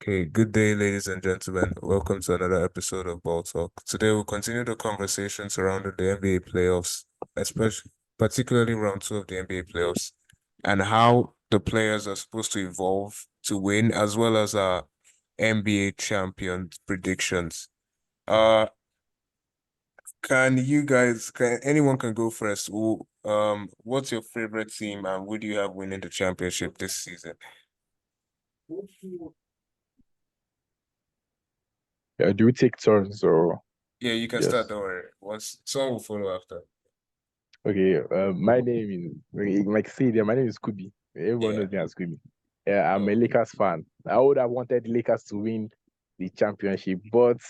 Okay, good day, ladies and gentlemen. Welcome to another episode of Ball Talk. Today we'll continue the conversation surrounding the NBA playoffs, especially particularly round two of the NBA playoffs, and how the players are supposed to evolve to win, as well as our NBA champions predictions. Uh, can anyone can go first? What's your favorite team, and who do you have winning the championship this season? Yeah, do we take turns or Yeah, you can start. yes? Don't worry. Once someone will follow after. Okay, my name is like say there. My name is Kubi. Everyone Yeah. knows me as Kubi. Yeah, I'm a Oh, Lakers fan. I would have wanted the Lakers to win the championship, but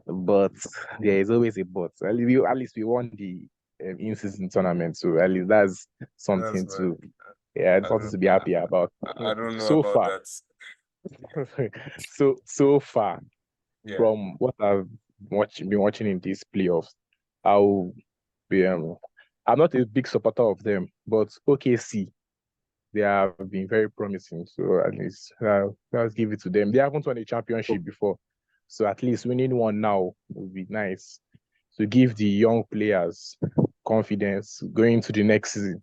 there is always a but. At least we won the in-season tournament, so at least that's that's something fine. to yeah, I something don't to be happy about. I don't know So about far, that. so far Yeah. from what I've been watching in these playoffs, I'll be I'm not a big supporter of them, but OKC, they have been very promising. So at least let's give it to them. They haven't won a championship before. So at least winning one now would be nice to give the young players confidence going to the next season.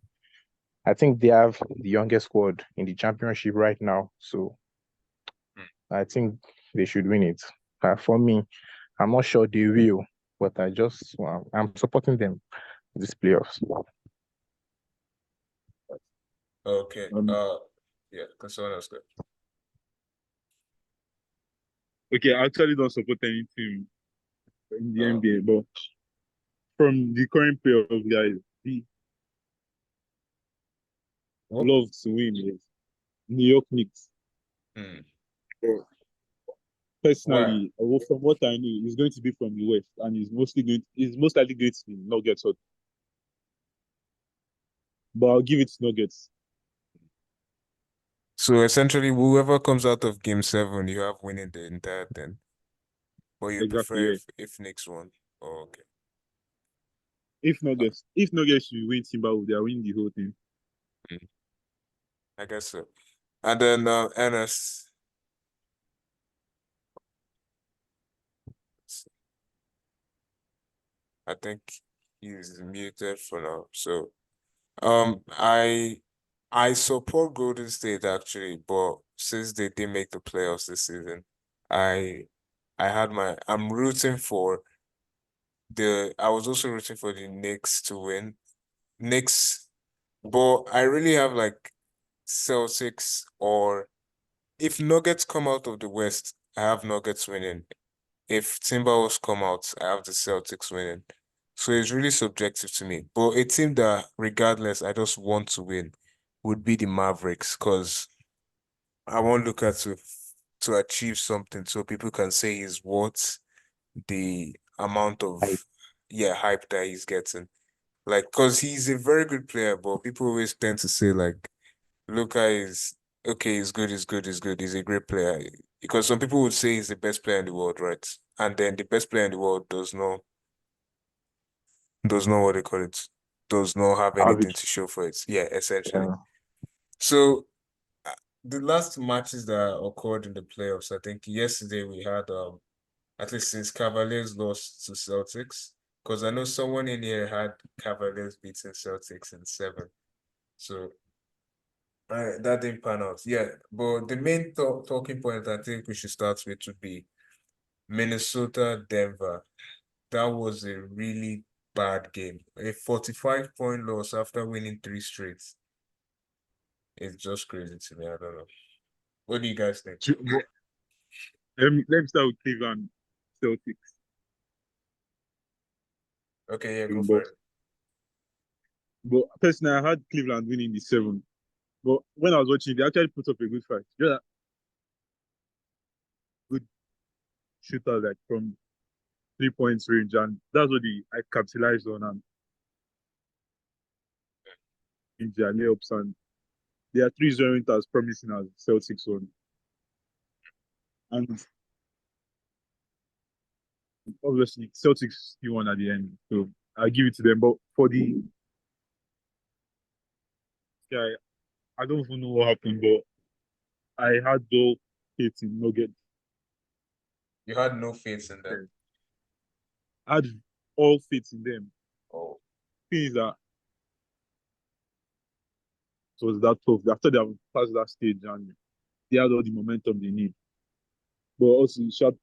I think they have the youngest squad in the championship right now. So I think they should win it. For me, I'm not sure they will, but I'm supporting them in this playoffs. Okay. Um, Yeah, because someone else good. okay, I actually don't support any team in the Uh, NBA, but from the current pair of guys, the what? love to win is New York Knicks. Hmm. But Why? personally, from what I know, he's going to be from the West, and he's most likely going to be Nuggets. But I'll give it to Nuggets. So essentially, whoever comes out of game seven, you have winning the entire thing. But you Exactly. prefer Yeah. if Knicks won. Oh, okay. Uh, If Nuggets should win Timberwolves, they are winning the whole thing. hmm, I guess so. And then Ernest, I think he's muted for now. So I support Golden State actually, but since they didn't make the playoffs this season, I I'm rooting for I was also rooting for the Knicks to win. Knicks, but I really have like Celtics or if Nuggets come out of the West, I have Nuggets winning. If Timberwolves come out, I have the Celtics winning. So it's really subjective to me. But a team that, regardless, I just want to win would be the Mavericks because I want Luka to achieve something so people can say he's worth the amount I of hype that he's getting. Like, because he's a very good player, but people always tend to say like Luka is okay, he's good, he's a great player. Because some people would say he's the best player in the world, right? And then the best player in the world does not what they call it, does not have have anything it. to show for it. Yeah, essentially. Uh, So the last matches that occurred in the playoffs, I think yesterday we had at least since Cavaliers lost to Celtics, because I know someone in here had Cavaliers beating Celtics in seven. So that didn't pan out. Yeah, but the main talking point I think we should start with would be Minnesota, Denver. That was a really bad game. A 45-point loss after winning three straight. It's just crazy to me. I don't know. What do you guys think? But let me start with Cleveland Celtics. Okay, yeah, go for But, it. but personally, I had Cleveland winning the seven. But when I was watching, they actually put up a good fight. Yeah, good shooter like from 3 points range, and that's what I capitalized on and in their layups. And their 3-0 weren't as promising as Celtics one. And obviously, Celtics still won at the end. So I give it to them. But for the guy, I don't even know what happened, but I had though faith in Nuggets. You had no faith in them. I had all faith in them. Oh, Thing is that it was that tough. After they have passed that stage and they had all the momentum they need. But also, shout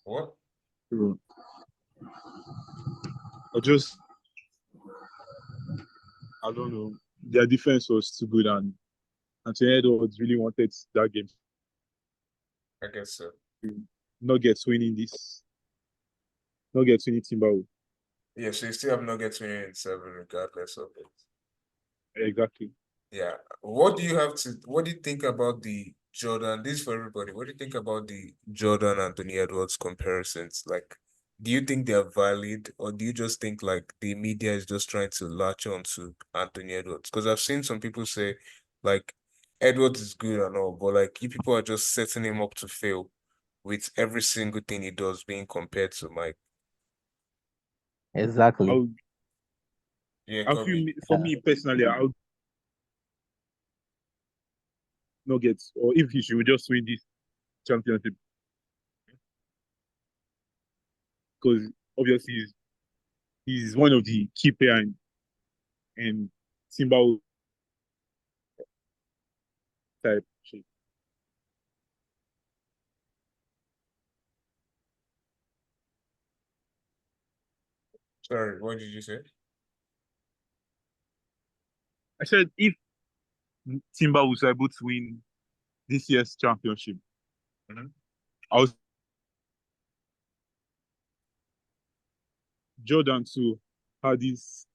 what? to or just I don't know. Their defense was too good, and Anthony Edwards really wanted that game. I guess so. Nuggets winning this. Nuggets winning Timberwolves. Yeah, so you still have Nuggets winning in 7 regardless of it. Exactly. Yeah. What do you think about the Jordan? This is for everybody. What do you think about the Jordan Anthony Edwards comparisons? Like, do you think they're valid, or do you just think like the media is just trying to latch on to Anthony Edwards? Because I've seen some people say like Edwards is good and all, but like you people are just setting him up to fail with every single thing he does being compared to Mike. Exactly. Yeah, I Kobe. feel for me personally, I would Nuggets, or if he should just win this championship, because obviously he's one of the key players in Timberwolves type shit. Sorry, what did you say? I said if Timberwolves are able to win this year's championship, Mhm. I was Jordan to have these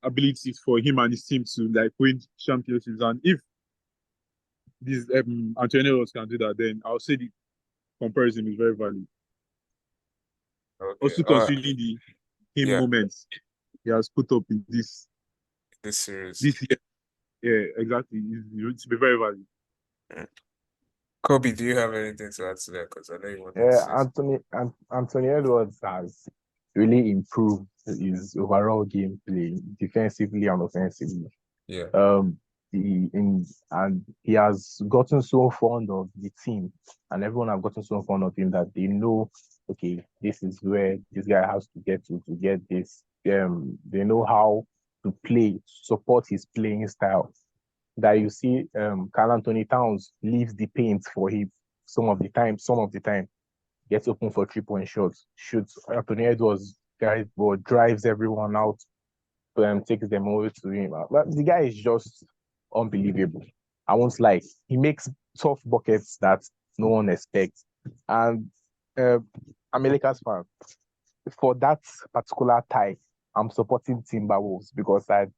abilities for him and his team to like win championships. And if this Anthony Edwards can do that, then I'll say the comparison is very valid. Okay. Also considering the him Yeah. moments he has put up in This series. this year. Yeah, exactly. It's be very valid. Kobe, do you have anything to add to that? Because I know you wanted to Yeah, say something. Anthony Edwards has really improved his overall gameplay defensively and offensively. Yeah. He has gotten so fond of the team, and everyone have gotten so fond of him that they know, okay, this is where this guy has to get to get this. They know how to play, support his playing style. That you see, Karl Anthony Towns leaves the paint for him some of the time, gets open for 3-point shots, shoots. Anthony Edwards guys, but drives everyone out, takes them over to him. But the guy is just unbelievable. I won't lie. He makes tough buckets that no one expects. And I'm a Lakers fan. For that particular tie, I'm supporting Timberwolves because I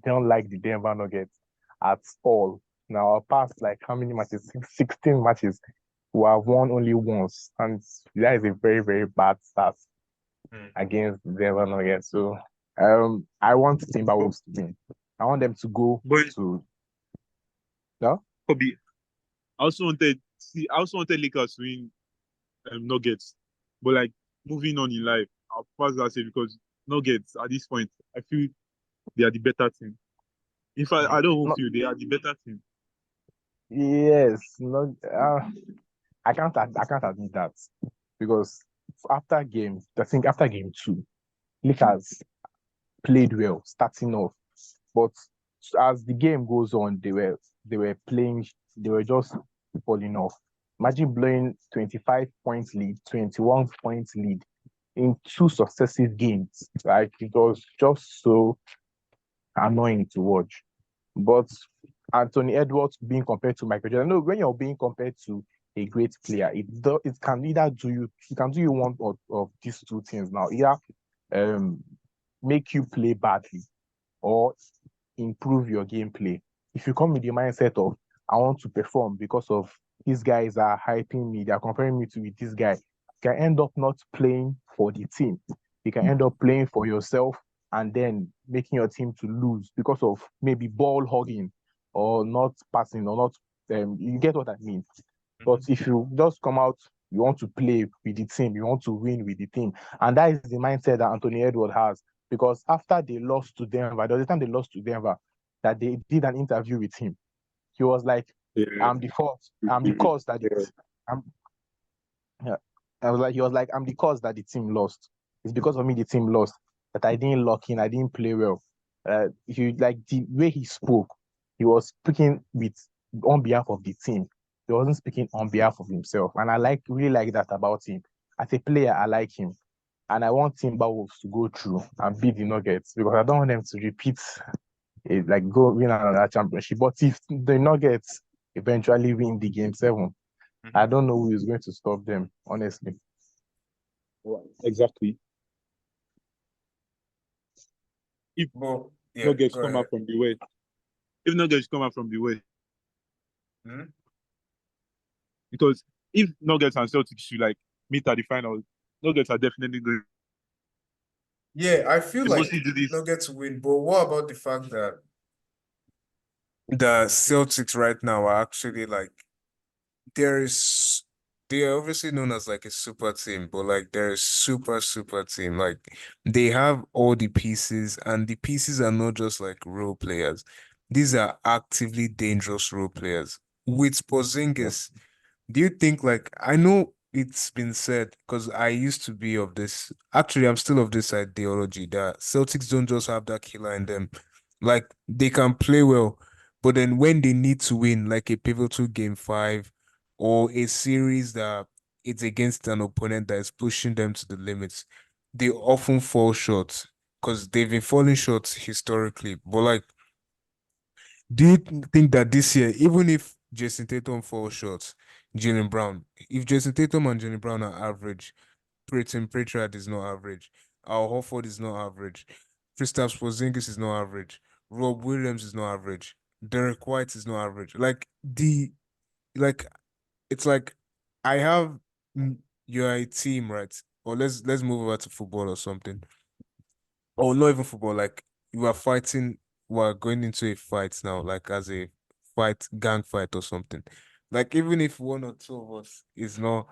don't like the Denver Nuggets at all. Now, past like how many matches? 16 matches. We have won only once, and that is a very, very bad start against the Denver Nuggets. So I want Timberwolves to win. I want them to go But to no? Kobe, I also wanted Lakers to win Nuggets. But like moving on in life, I'll pass that say because Nuggets at this point, I feel they are the better team. In fact, I don't No, feel they are the better team. yes, no, I can't admit that because I think after game 2, Lakers played well starting off, but as the game goes on, they were just falling off. Imagine blowing 25 points lead, 21 points lead in 2 successive games. Like it was just so annoying to watch. But Anthony Edwards being compared to Michael Jordan, no, when you're being compared to a great player, it can either do you one of these two things now. Either make you play badly or improve your gameplay. If you come with the mindset of I want to perform because of these guys are hyping me, they're comparing me to with this guy, you can end up not playing for the team. You can end up playing for yourself and then making your team to lose because of maybe ball hogging or not passing or not. You get what I mean. But if you just come out, you want to play with the team, you want to win with the team, and that is the mindset that Anthony Edwards has. Because after they lost to Denver, there was the time they lost to Denver, that they did an interview with him. He was like, Yeah. I'm the fault. I'm the cause that Yeah. I'm yeah. He was like, I'm the cause that the team lost. It's because of me the team lost. That I didn't lock in, I didn't play well. He like the way he spoke, he was speaking with on behalf of the team. He wasn't speaking on behalf of himself. And I really like that about him. As a player, I like him. And I want Timberwolves to go through and beat the Nuggets because I don't want them to repeat it, like go win another championship. But if the Nuggets eventually win the game 7, I don't know who is going to stop them, honestly. Exactly. Well, yeah, Nuggets go come ahead. out from the West. If Nuggets come out from the West, Hmm? because if Nuggets and Celtics should like meet at the finals, Nuggets are definitely going. Yeah, I feel They like mostly do this. Nuggets win, but what about the fact that the Celtics right now are actually like they are obviously known as like a super team, but like they're a super team. Like they have all the pieces, and the pieces are not just like role players. These are actively dangerous role players. With Porzingis, do you think like I know it's been said because I used to be of this. Actually, I'm still of this ideology that Celtics don't just have that killer in them. Like they can play well, but then when they need to win, like a pivotal game 5 or a series that it's against an opponent that is pushing them to the limits, they often fall short because they've been falling short historically. But like, do you think that this year, even if Jason Tatum falls short, Jalen Brown, if Jason Tatum and Jalen Brown are average, Peyton Pritchard is not average, Al Horford is not average, Kristaps Porzingis is not average, Rob Williams is not average, Derek White is not average. Like it's like I have you're a team, right? Or let's move over to football or something. Or not even football, like you are fighting, we're going into a fight now, like as a gang fight or something. Like even if one or two of us is not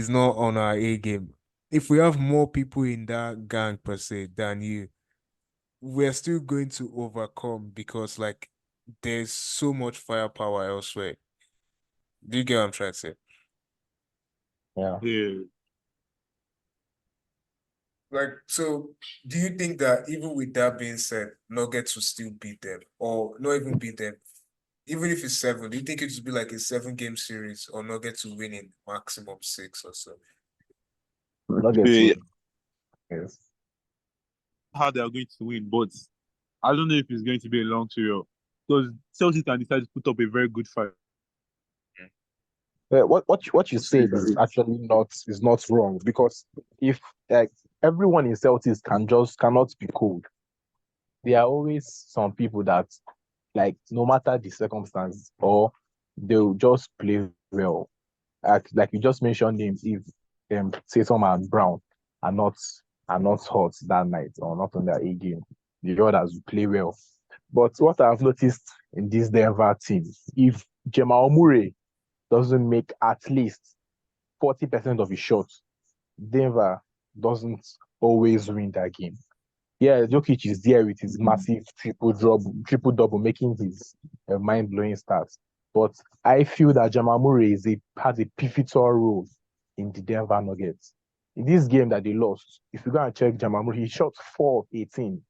on our A game, if we have more people in that gang per se than you, we're still going to overcome because like there's so much firepower elsewhere. Do you get what I'm trying to say? Yeah. Yeah. Like, so do you think that even with that being said, Nuggets will still beat them, or not even beat them? Even if it's 7, do you think it would be like a 7-game series, or Nuggets will win in maximum 6 or so? Nuggets Yeah. win. Yes. How they are going to win, but I don't know if it's going to be a long serial because Celtics can decide to put up a very good fight. What you said is actually not wrong because if like everyone in Celtics cannot be cold. There are always some people that like no matter the circumstances or they'll just play well. Like you just mentioned names, if Tatum and Brown are not hot that night or not on their A game, the others will play well. But what I've noticed in this Denver team, if Jamal Murray doesn't make at least 40% of his shots, Denver doesn't always win that game. Yeah, Jokic is there with his massive triple double, making his mind blowing stats. But I feel that Jamal Murray has a pivotal role in the Denver Nuggets. In this game that they lost, if you go and check Jamal Murray, he shot 4 of 18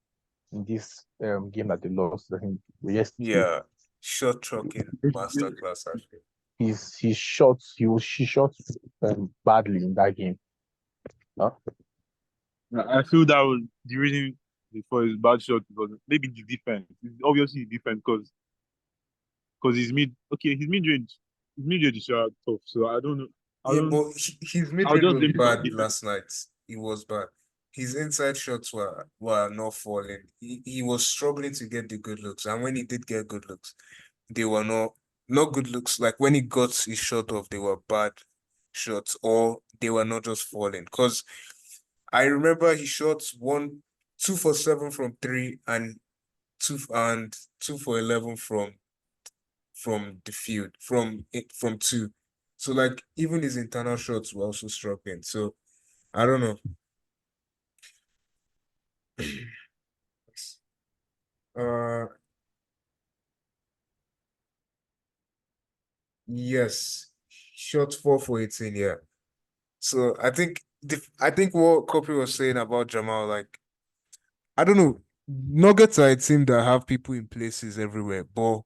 in this game that they lost. I think yesterday. Yeah, shot trucking masterclass actually. He shot badly in that game. Huh? I feel that was the reason for his bad shot was maybe the defense. It's obviously the defense because his mid range is tough. So I don't know. I Yeah, don't. but his I'll mid-range just was blame it on bad defense. last night. It was bad. His inside shots were not falling. He was struggling to get the good looks, and when he did get good looks, they were not good looks. Like when he got his shot off, they were bad shots, or they were not just falling. Because I remember he shot 2 for 7 from 3 and 2 for 11 from the field from 2. So like even his internal shots were also struggling. So I don't know. Uh, Yes, shot 4 for 18, yeah. So I think what Kopi was saying about Jamal, like I don't know, Nuggets are a team that have people in places everywhere, but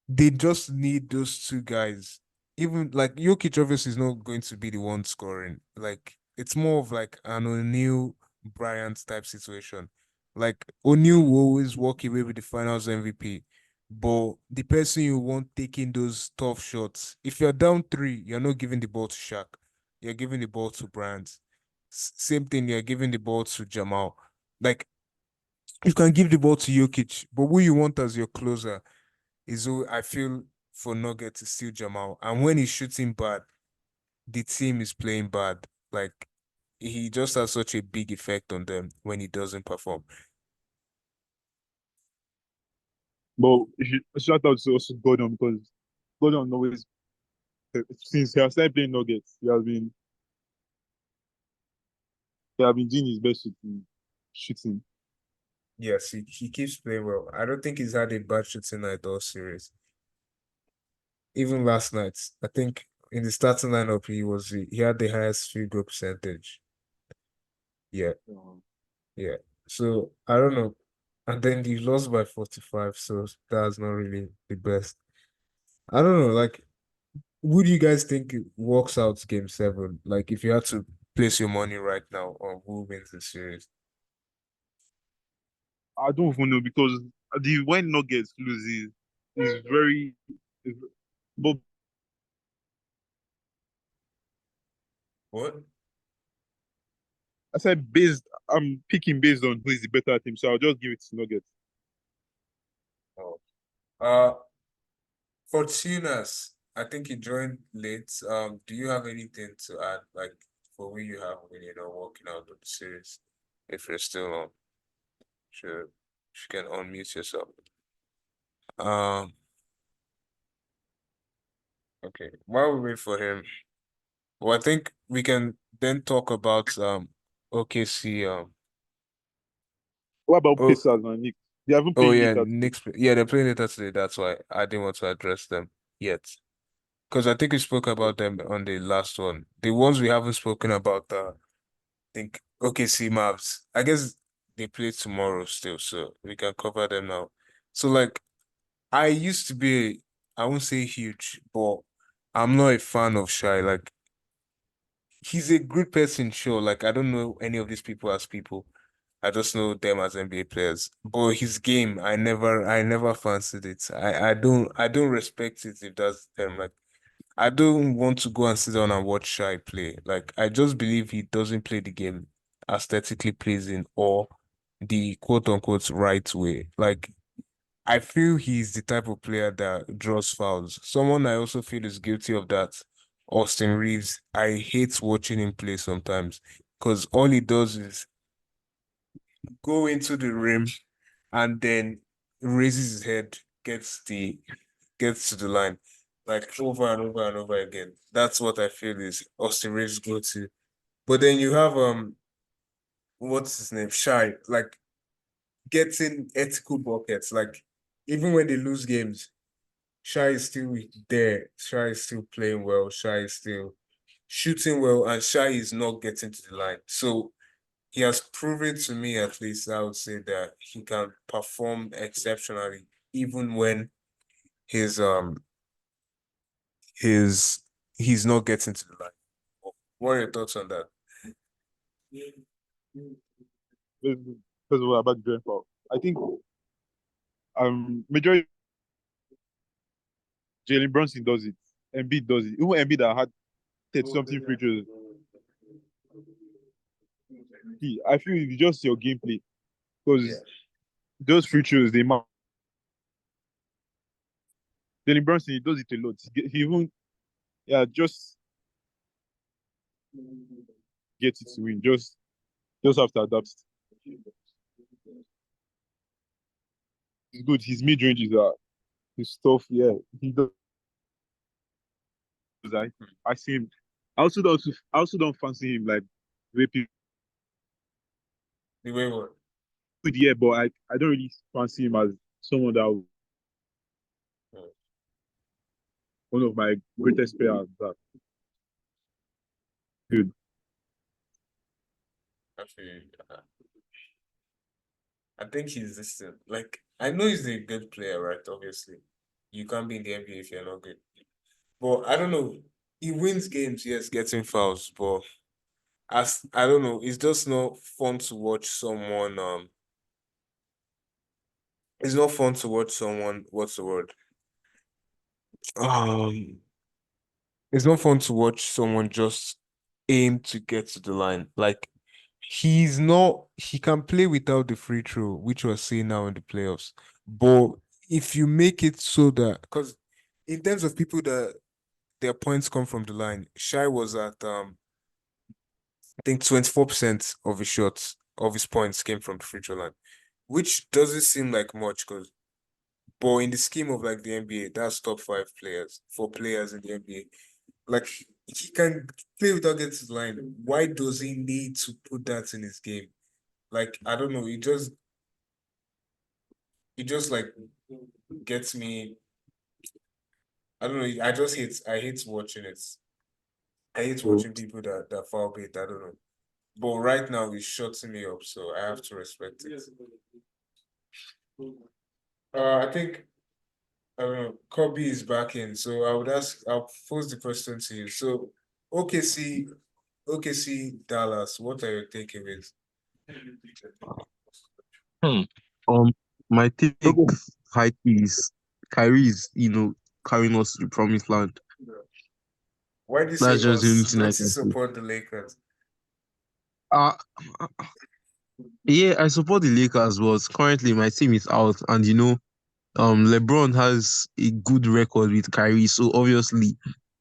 they just need those two guys. Even like Jokic obviously is not going to be the one scoring. Like it's more of like an O'Neal Bryant type situation. Like O'Neal will always walk away with the finals MVP. But the person you want taking those tough shots, if you're down three, you're not giving the ball to Shaq. You're giving the ball to Bryant. Same thing, you're giving the ball to Jamal. Like you can give the ball to Jokic, but who you want as your closer is who I feel for Nugget is still Jamal. And when he's shooting bad, the team is playing bad. Like he just has such a big effect on them when he doesn't perform. But shout out to also Gordon because Gordon always since he has started playing Nuggets, he have been doing his best shooting. Yes, he keeps playing well. I don't think he's had a bad shooting night all series. Even last night, I think in the starting lineup he had the highest field goal percentage. Yeah, yeah. So I don't know. And then he lost by 45, so that's not really the best. I don't know, like who do you guys think walks out game 7? Like if you had to place your money right now on who wins the series. I don't even know because the when Nuggets loses is very. Is, but What? I said I'm picking based on who is the better team, so I'll just give it to Nuggets. Oh. Fortunas, I think you joined late. Do you have anything to add, like for who you have when you're not walking out of the series? If you're still on, sure, you can unmute yourself. Um, okay. While we wait for him, well, I think we can then talk about OKC. What about Oh, Pacers and Knicks? They haven't oh played yeah, later today. Knicks. Yeah, they're playing later today. That's why I didn't want to address them yet. Because I think we spoke about them on the last one. The ones we haven't spoken about are, I think, OKC Mavs. I guess they play tomorrow still, so we can cover them now. So, like, I used to be, I won't say huge, but I'm not a fan of Shy. Like, he's a good person, sure. Like, I don't know any of these people as people. I just know them as NBA players. But his game, I never fancied it. I don't respect it if that's them. Like, I don't want to go and sit down and watch Shy play. Like, I just believe he doesn't play the game aesthetically pleasing or the quote unquote right way. Like, I feel he's the type of player that draws fouls. Someone I also feel is guilty of that, Austin Reeves. I hate watching him play sometimes because all he does is go into the rim and then raises his head, gets to the line, like over and over and over again. That's what I feel is Austin Reeves' go-to. But then you have what's his name? Shy, like getting ethical buckets. Like even when they lose games, Shy is still there. Shy is still playing well. Shy is still shooting well, and Shy is not getting to the line. So he has proven to me, at least, I would say that he can perform exceptionally, even when his his he's not getting to the line. What are your thoughts on that? First of all, about the grand foul. I think majority Jalen Brunson does it. Embiid does it. Even Embiid that had 30 something free throws. I feel it's just your gameplay Yeah. because those free throws they mark. Jalen Brunson he does it a lot. He even just gets it to win. Just have to adapt. He's good. His mid ranges are his stuff. Yeah, he does. I see him. I also don't fancy him like way people The way what? good. Yeah, but I don't really fancy him as someone that. one of my greatest players. That good. Actually, I think he's this thing. Like, I know he's a good player, right? Obviously, you can't be in the NBA if you're not good. But I don't know. He wins games, yes, getting fouls, but as I don't know, it's just not fun to watch someone. It's not fun to watch someone. What's the word? Um, it's not fun to watch someone just aim to get to the line. Like he's not. He can play without the free throw, which we're seeing now in the playoffs. But if you make it so that, because in terms of people that their points come from the line, Shai was at I think 24% of his shots of his points came from the free throw line, which doesn't seem like much because, but in the scheme of like the NBA, that's top 5 players, 4 players in the NBA. Like he can play without getting to the line. Why does he need to put that in his game? Like I don't know. It just like gets me. I don't know. I hate watching it. I hate watching people that foul bait. I don't know. But right now he's shutting me up, so I have to respect it. I think I don't know, Kobe is back in, so I'll pose the question to you. So OKC Dallas, what are your takeaways? Hmm. Um, my take Okay. high is Kyrie is, carrying us to the promised land. Why do you say That's just the only us? thing I Don't you can say. support the Lakers? Uh, yeah, I support the Lakers, but currently my team is out, and LeBron has a good record with Kyrie, so obviously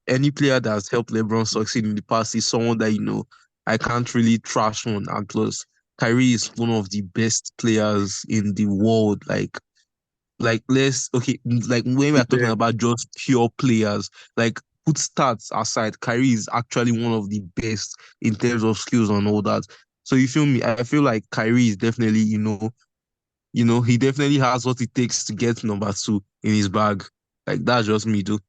any player that's helped LeBron succeed in the past is someone that I can't really trash on. And plus, Kyrie is one of the best players in the world. Like let's okay, like when we are talking Yeah. about just pure players, like put stats aside, Kyrie is actually one of the best in terms of skills and all that. So you feel me? I feel like Kyrie is definitely, he definitely has what it takes to get number two in his bag. Like that's just me, too.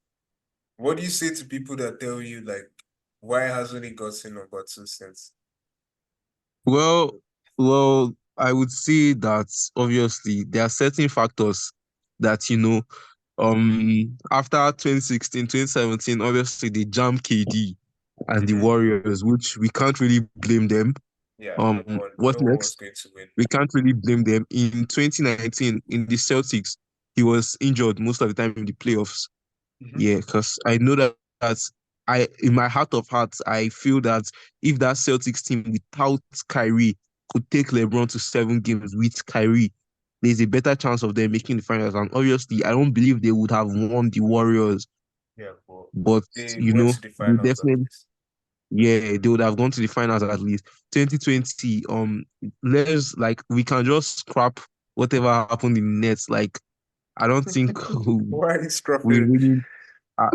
What do you say to people that tell you like why hasn't he gotten number 2 since? Well, well, I would say that obviously there are certain factors that, after 2016, 2017, obviously they jammed KD and the Mhm. Warriors, which we can't really blame them. Yeah, What no one was next? going to win. We can't really blame them. In 2019, in the Celtics, he was injured most of the time in the playoffs. Mhm. Yeah, because I know that in my heart of hearts, I feel that if that Celtics team without Kyrie could take LeBron to 7 games with Kyrie, there's a better chance of them making the finals. And obviously, I don't believe they would have won the Warriors, Yeah, but but they went to the they finals at definitely, least. yeah, they would have gone to the finals at least. 2020, let's like we can just scrap whatever happened in the Nets. Like I don't think Why are you we scrapping? really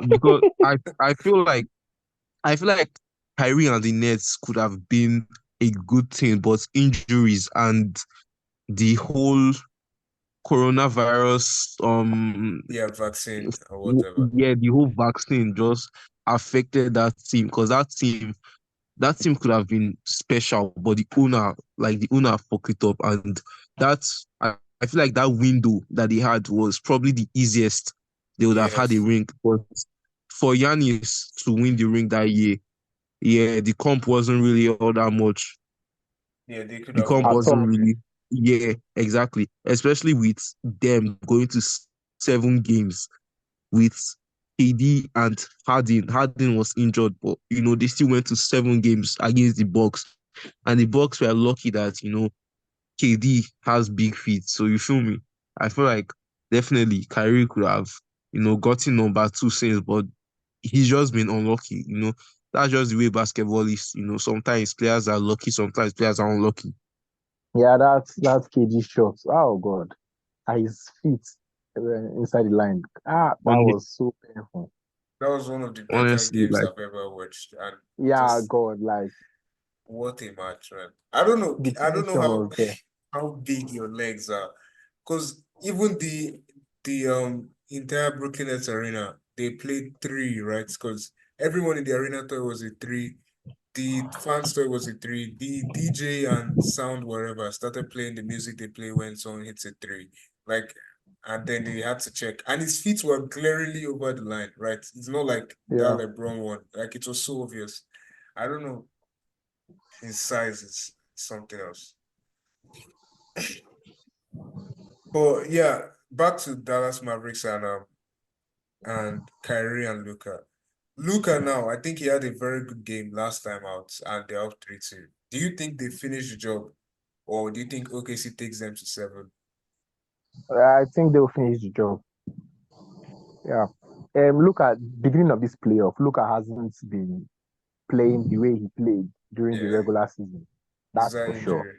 because I feel like Kyrie and the Nets could have been a good thing, but injuries and the whole coronavirus, Yeah, vaccine or whatever. yeah, the whole vaccine just affected that team because that team could have been special, but the owner fucked it up, and I feel like that window that they had was probably the easiest they would have had a Yes. ring, but for Giannis to win the ring that year, yeah, the comp wasn't really all that much. Yeah, they could The have comp won At it. wasn't all. really, yeah, exactly. Especially with them going to 7 games with KD and Harden. Harden was injured, but they still went to 7 games against the Bucks, and the Bucks were lucky that KD has big feet. So you feel me? I feel like definitely Kyrie could have gotten number 2 since, but he's just been unlucky. That's just the way basketball is. Sometimes players are lucky, sometimes players are unlucky. Yeah, that's KG shot. Oh God. His feet inside the line. That Hon- was so painful. That was one of the better Honestly, games like I've ever watched, and Yeah, just God, like what a match, man. I don't know. the I don't know tension was there. how big your legs are, because even the entire Brooklyn Nets arena, they played 3, right? Because everyone in the arena thought it was a 3. The fans thought it was a 3. The DJ and sound wherever started playing the music they play when someone hits a 3. Like, and then they had to check. And his feet were glaringly over the line, right? It's not like that Yeah. LeBron one. Like, it was so obvious. I don't know. His size is something else. But yeah, back to Dallas Mavericks and Kyrie and Luka. Luka now, I think he had a very good game last time out, and they're up 3-2. Do you think they finish the job, or do you think OKC takes them to 7? I think they'll finish the job. Yeah. Look at beginning of this playoff. Luka hasn't been playing the way he played during the Yeah, regular season. it's That's that for sure. injury.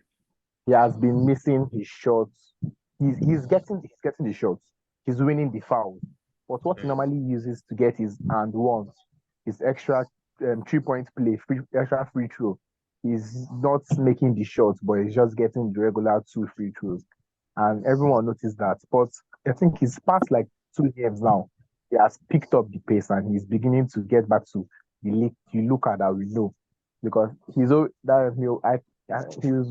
He has been missing his shots. He's getting the shots. He's winning the fouls. But what he normally uses to get his and ones, his extra 3-point play, extra free throw. He's not making the shots, but he's just getting the regular 2 free throws. And everyone noticed that. But I think he's past like 2 games now. He has picked up the pace and he's beginning to get back to the Luka that we know. Because he will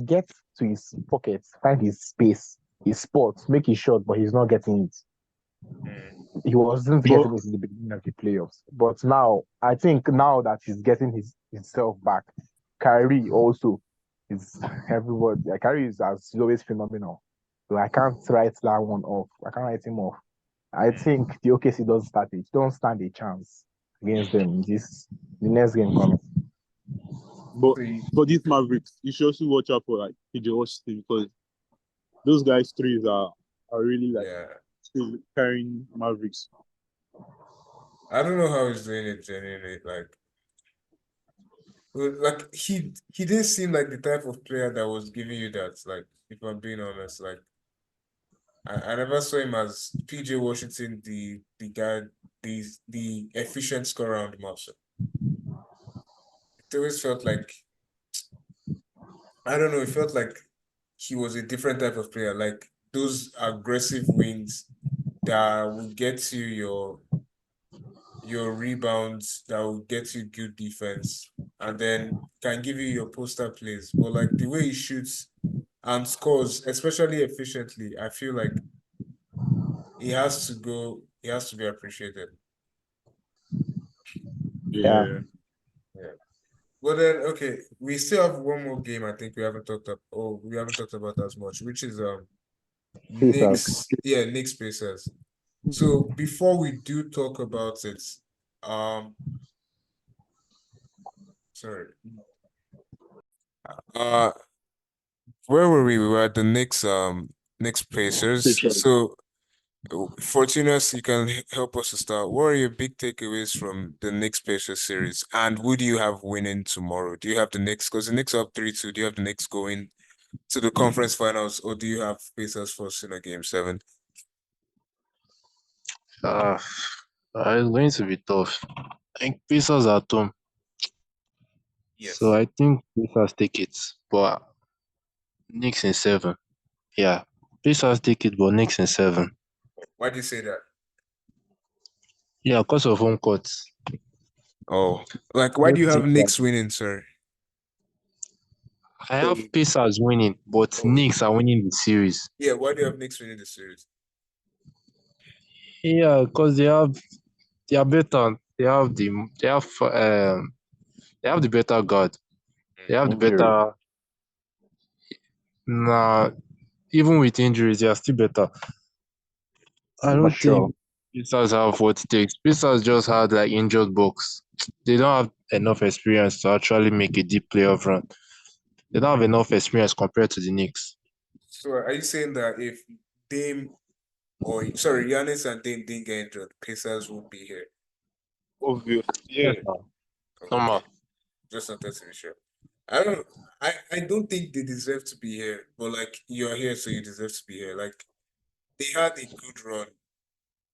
get to his pockets, find his space, his spot, make his shot, but he's not getting it. He wasn't But getting it in the beginning of the playoffs. But now, I think now that he's getting himself back, Kyrie also is everybody. Kyrie is as always phenomenal. So I can't write that one off. I can't write him off. I think the OKC don't stand a chance against them in the next game coming. but So for these Mavericks, you should also watch out for like PJ Washington because those guys threes are really like yeah, still carrying Mavericks. I don't know how he's doing it genuinely. Like he didn't seem like the type of player that was giving you that. Like, if I'm being honest, like I never saw him as PJ Washington, the guy, the efficient scorer on the Marshall. It always felt like, I don't know, it felt like he was a different type of player, like those aggressive wings that will get you your rebounds, that will get you good defense, and then can give you your poster plays. But like the way he shoots and scores, especially efficiently, I feel like he has to be appreciated. Yeah. Yeah. Well then, okay, we still have one more game. I think we haven't talked about as much, which is Pacers. Knicks Pacers. So before we do talk about it, um, sorry, uh, where were we? We were at the Knicks Pacers. So, Fortunas, you can help us to start. What are your big takeaways from the Knicks Pacers series? And who do you have winning tomorrow? Do you have the Knicks? Because the Knicks are up 3-2. Do you have the Knicks going to the conference finals, or do you have Pacers forcing a game 7? Uh, it's going to be tough. I think Pacers are at home, so Yes. I think Pacers take it, but Knicks in 7. Yeah, Pacers take it, but Knicks in 7. Why do you say that? Yeah, because of home court. Oh, like, I why do don't you have think Knicks winning, sir? I have Pacers winning, but Oh, Knicks are winning the series. yeah, why do you have Knicks winning the series? Yeah, because they are better. They have the better guard. They have the injury. better. Nah, even with injuries, they are still better. I For don't sure. think Pacers have what it takes. Pacers just had like injured bucks. They don't have enough experience to actually make a deep playoff run. They don't have enough experience compared to the Knicks. So are you saying that if Dame Giannis and Dame didn't get injured, Pacers won't be here? Obvious. Yes, Yeah. now. Okay, Normal. just wanted to be sure. I don't think they deserve to be here, but like, you're here, so you deserve to be here. Like, they had a good run,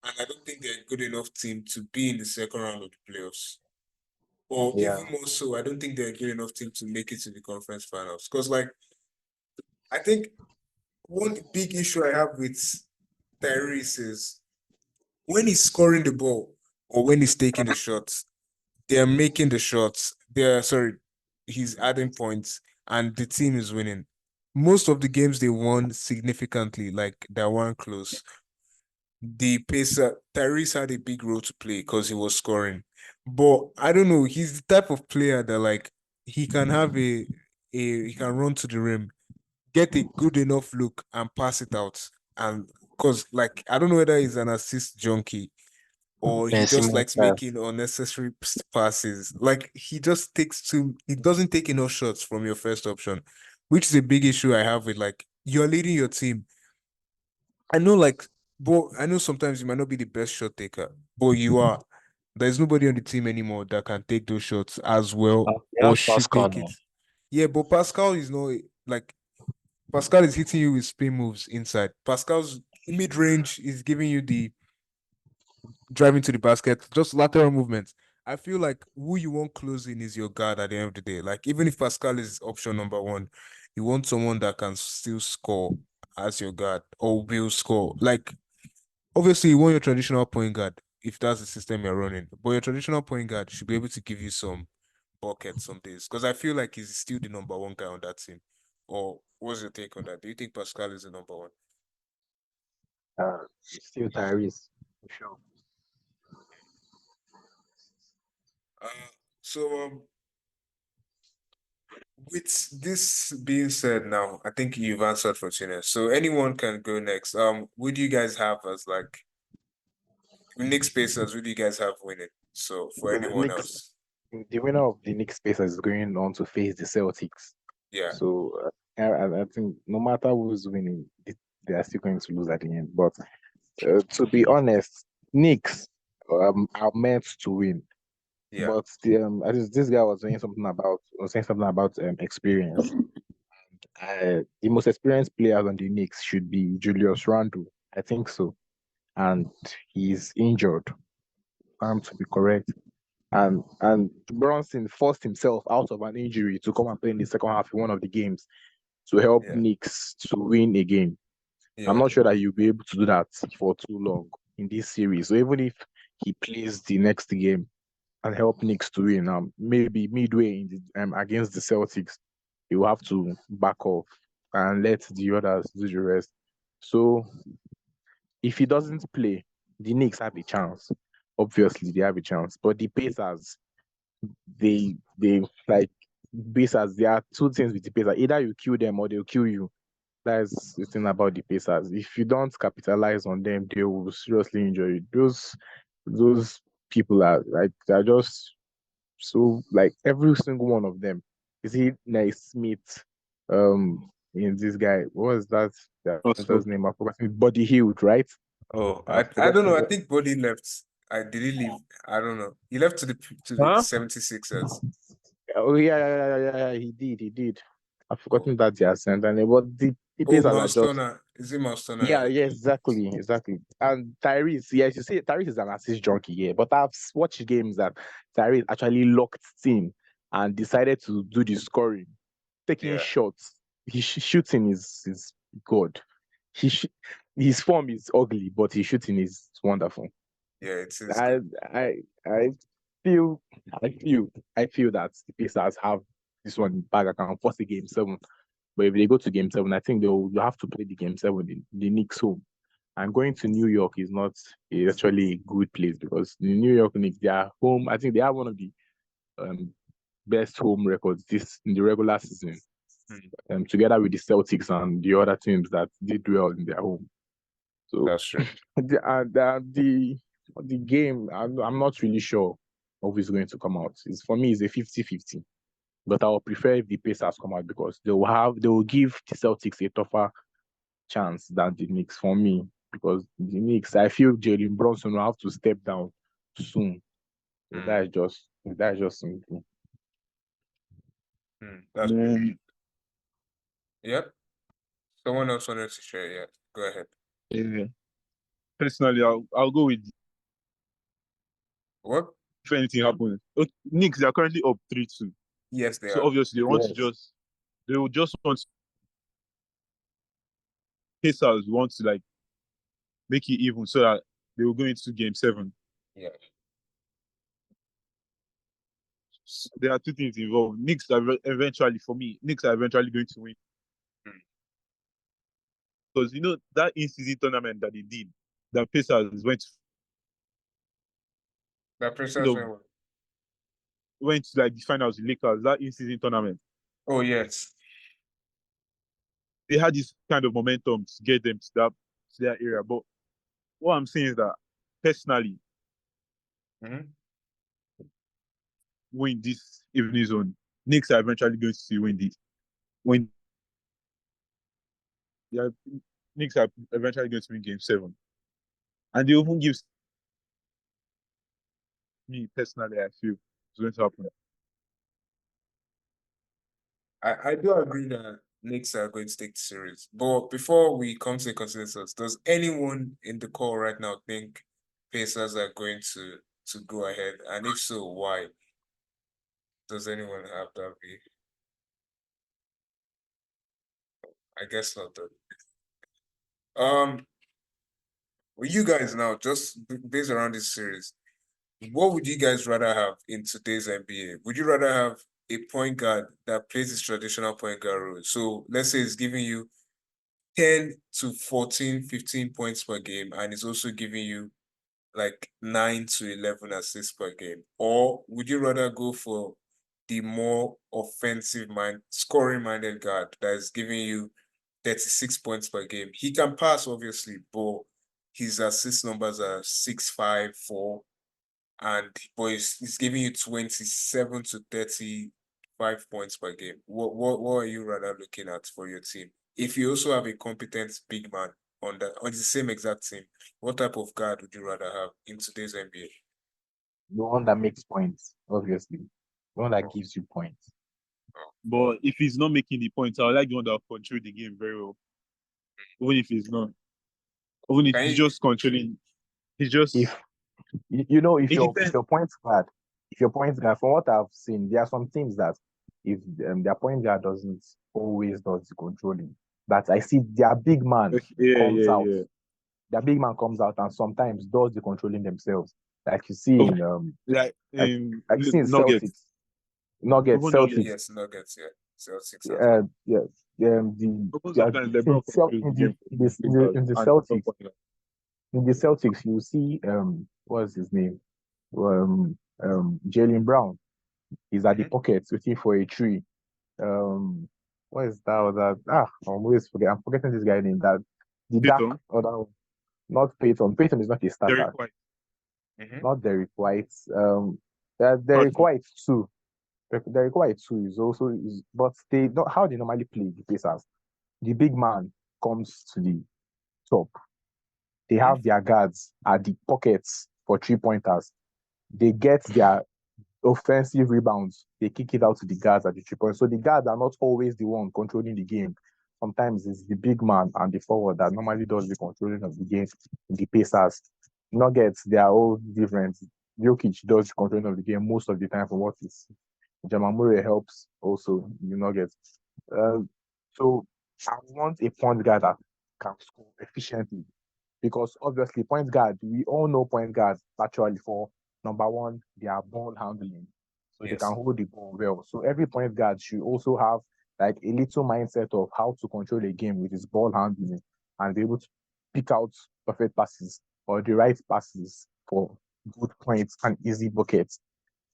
and I don't think they're a good enough team to be in the second round of the playoffs. Or Yeah. even more so, I don't think they're a good enough team to make it to the conference finals. Because like, I think one big issue I have with Tyrese is when he's scoring the ball or when he's taking the shots, they're making the shots. He's adding points and the team is winning. Most of the games they won significantly, like they weren't close. The pacer, Tyrese had a big role to play because he was scoring. But I don't know, he's the type of player that like he can have he can run to the rim, get a good enough look and pass it out. And because like I don't know whether he's an assist junkie or he Ben just Simmons likes making unnecessary passes. Like he doesn't take enough shots from your first option, which is a big issue I have with like you're leading your team. I know but I know sometimes you might not be the best shot taker, but you are. There's nobody on the team anymore that can take those shots as well They or have should Pascal take now. it. Yeah, but Pascal is not like Pascal is hitting you with spin moves inside. Pascal's mid range is giving you the driving to the basket, just lateral movements. I feel like who you want closing is your guard at the end of the day. Like even if Pascal is option number one, you want someone that can still score as your guard or will score. Like obviously you want your traditional point guard if that's the system you're running, but your traditional point guard should be able to give you some buckets some days. Because I feel like he's still the number one guy on that team. Or what's your take on that? Do you think Pascal is the number one? Still Tyrese, for sure. Uh, so with this being said now, I think you've answered for Tina. So anyone can go next. Who do you guys have as like Knicks Pacers? Who do you guys have winning? So for anyone Knicks, else, the winner of the Knicks Pacers is going on to face the Celtics. yeah, So I think no matter who's winning, they are still going to lose at the end. But to be honest, Knicks are meant to win. yeah, But I just, this guy was saying something about experience. The most experienced players on the Knicks should be Julius Randle. I think so, and he's injured. To be correct. And Bronson forced himself out of an injury to come and play in the second half in one of the games to help yeah, Knicks to win a game. I'm yeah, not sure that you'll be able to do that for too long in this series. So even if he plays the next game and help Knicks to win, maybe midway in the, against the Celtics, he will have to back off and let the others do the rest. So if he doesn't play, the Knicks have a chance. Obviously, they have a chance. But the Pacers, they like Pacers. There are two things with the Pacers: either you kill them or they'll kill you. That's the thing about the Pacers. If you don't capitalize on them, they will seriously injure you. Those people are like they're just so like every single one of them. Is he Naismith? In this guy, what was that? That's Also, his name. I've forgotten. Body Healed, right? Oh, I've I don't know. forgotten I what. think Body left. I did he leave? I don't know. He left to the Huh? 76ers. Oh yeah. He did. I've Oh, forgotten that they are sent, and but the oh, Pacers are Miles just. Turner. Is it Miles Turner? Yeah, Yeah. yes, exactly. And Tyrese, yes, you say Tyrese is an assist junkie, yeah, but I've watched games that Tyrese actually locked in and decided to do the scoring, taking Yeah. shots. His shooting is good. He sh- his form is ugly, but his shooting is wonderful. Yeah, it is I good. I feel I feel I feel that the Pacers have this one in bag account for the game 7. But if they go to game 7, I think they'll have to play the game 7 in the Knicks home. And going to New York is actually a good place because the New York Knicks, they are home. I think they have one of the um, best home records this in the regular season, together with the Celtics and the other teams that did well in their home. So That's true. the game, I'm not really sure of who's going to come out. For me, it's a 50-50. But I would prefer if the Pacers come out because they will give the Celtics a tougher chance than the Knicks for me. Because the Knicks, I feel Jalen Brunson will have to step down soon. So Mm, that's just simple. that's true. um, Yep. Someone else wanted to share. Yeah. Go ahead. yeah. Personally, I'll go with What? if anything happens. Knicks, they are currently up 3-2. Yes, they So are. obviously they will just want Pacers want to like make it even so that they will go into game 7. Yeah. So there are two things involved. Knicks are eventually, for me, Knicks are eventually going to win. Because you know that in-season tournament that they did, the Pacers That Pacers know, went to like the finals with Lakers, that in-season tournament. Oh yes. They had this kind of momentum to get them to that area. But what I'm saying is that personally, Mhm. win this evening zone, Knicks are eventually going to win this. When yeah, Knicks are eventually going to win game 7. And they even gives me personally, I feel it's going to happen. I do agree that Knicks are going to take the series. But before we come to a consensus, does anyone in the call right now think Pacers are going to go ahead? And if so, why? Does anyone have that view? I guess not though. With you guys now, just based around this series, what would you guys rather have in today's NBA? Would you rather have a point guard that plays his traditional point guard role? So let's say it's giving you 10 to 14, 15 points per game, and it's also giving you like 9 to 11 assists per game? Or would you rather go for the more scoring-minded guard that is giving you 36 points per game? He can pass, obviously, but his assist numbers are 6, 5, 4, but he's giving you 27 to 35 points per game. What are you rather looking at for your team? If you also have a competent big man on the same exact team, what type of guard would you rather have in today's NBA? The one that makes points, obviously. The one that Oh. gives you points. But if he's not making the points, I would like the one that will control the game very well. Even if he's not. Even if Can he's you- just controlling, he's just If you know, if It your depends. if your points guard, from what I've seen, there are some teams that if their point guard doesn't always does the controlling, that I see their big man comes out. yeah. Their big man comes out and sometimes does the controlling themselves. Like you see in Like like in like you see in Nuggets. Nuggets, Even Nuggets. Celtics, Yes, Nuggets, yeah. Celtics as well. yes, Even sometimes LeBron controls the game. in the Celtics, you see what's his name? Jalen Brown. He's at the Mhm. pocket waiting for a tree. What is that other? I'm forgetting this guy name. That the dark Peyton, other one. Not Peyton. Peyton is not a starter. Derek White. Mhm. Not Derek White. Derek Patrick. White too. Derek White too but they not how they normally play the Pacers. The big man comes to the top. They have their guards at the pockets for 3-pointers. They get their offensive rebounds. They kick it out to the guards at the 3-point. So the guards are not always the one controlling the game. Sometimes it's the big man and the forward that normally does the controlling of the game in the Pacers. Nuggets, they are all different. Jokic does the controlling of the game most of the time from what is. Jamal Murray helps also in the Nuggets. So I want a point guard that can score efficiently because obviously point guard, we all know point guards actually for number one, they are ball handling. So they Yes. can hold the ball well. So every point guard should also have like a little mindset of how to control a game with his ball handling and be able to pick out perfect passes or the right passes for good points and easy buckets.